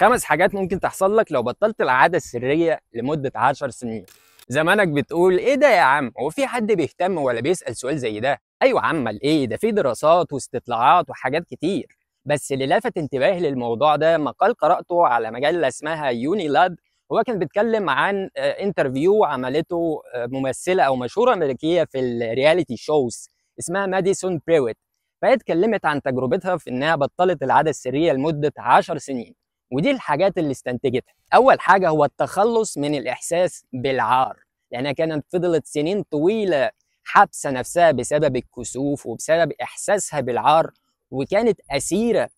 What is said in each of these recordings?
5 حاجات ممكن تحصل لك لو بطلت العادة السرية لمدة 10 سنين. زمانك بتقول ايه ده يا عم؟ هو في حد بيهتم ولا بيسأل سؤال زي ده؟ ايوه يا عم، ايه ده؟ في دراسات واستطلاعات وحاجات كتير. بس اللي لفت انتباهي للموضوع ده مقال قرأته على مجلة اسمها يوني لاد. هو كان بيتكلم عن انترفيو عملته ممثلة او مشهورة امريكية في الرياليتي شوز اسمها ماديسون بريويت. فهي اتكلمت عن تجربتها في انها بطلت العادة السرية لمدة 10 سنين. ودي الحاجات اللي استنتجتها. اول حاجه هو التخلص من الاحساس بالعار، لانها كانت فضلت سنين طويله حابسه نفسها بسبب الكسوف وبسبب احساسها بالعار، وكانت اسيره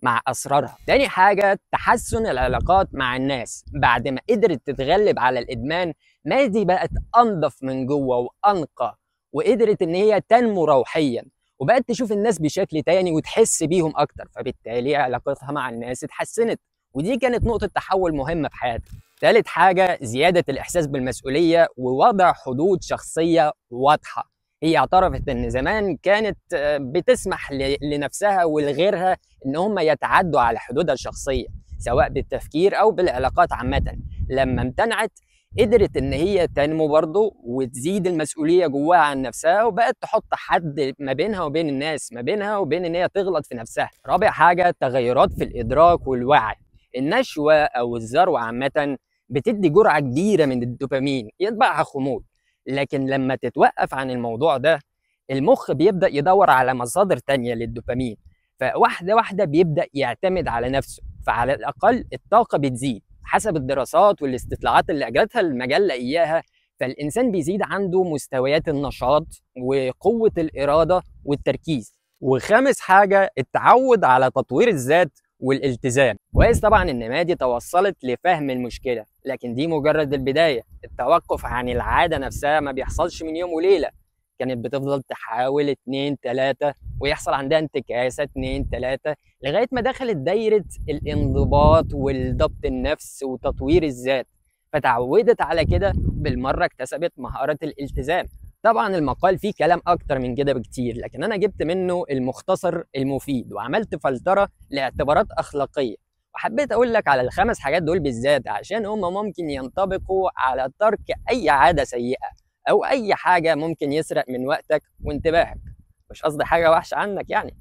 مع اسرارها. تاني حاجه تحسن العلاقات مع الناس. بعد ما قدرت تتغلب على الادمان، مادي بقت انضف من جوه وانقى، وقدرت ان هي تنمو روحيا، وبقت تشوف الناس بشكل تاني وتحس بيهم اكتر، فبالتالي علاقتها مع الناس اتحسنت. ودي كانت نقطة تحول مهمة في حياتها. ثالث حاجة زيادة الإحساس بالمسؤولية ووضع حدود شخصية واضحة. هي اعترفت إن زمان كانت بتسمح لنفسها ولغيرها إن هم يتعدوا على حدودها الشخصية، سواء بالتفكير أو بالعلاقات عامة. لما امتنعت، قدرت إن هي تنمو برضه وتزيد المسؤولية جواها عن نفسها، وبقت تحط حد ما بينها وبين الناس، ما بينها وبين إن هي تغلط في نفسها. رابع حاجة تغيرات في الإدراك والوعي. النشوة أو الذروة عامة بتدي جرعة كبيرة من الدوبامين يتبعها خمول، لكن لما تتوقف عن الموضوع ده، المخ بيبدأ يدور على مصادر تانية للدوبامين، فواحدة واحدة بيبدأ يعتمد على نفسه، فعلى الأقل الطاقة بتزيد. حسب الدراسات والاستطلاعات اللي أجرتها المجلة إياها، فالإنسان بيزيد عنده مستويات النشاط وقوة الإرادة والتركيز. وخامس حاجة التعود على تطوير الذات والالتزام. كويس طبعا ان مادي توصلت لفهم المشكله، لكن دي مجرد البدايه. التوقف عن العاده نفسها ما بيحصلش من يوم وليله. كانت بتفضل تحاول 2 3 ويحصل عندها انتكاسه 2 3 لغايه ما دخلت دايره الانضباط والضبط النفس وتطوير الذات، فتعودت على كده، بالمره اكتسبت مهاره الالتزام. طبعا المقال فيه كلام اكتر من كده بكتير، لكن انا جبت منه المختصر المفيد وعملت فلترة لاعتبارات اخلاقية، وحبيت اقول لك على ال5 حاجات دول بالذات عشان هم ممكن ينطبقوا على ترك اي عادة سيئة او اي حاجة ممكن يسرق من وقتك وانتباهك. مش قصدي حاجة وحشة عنك يعني.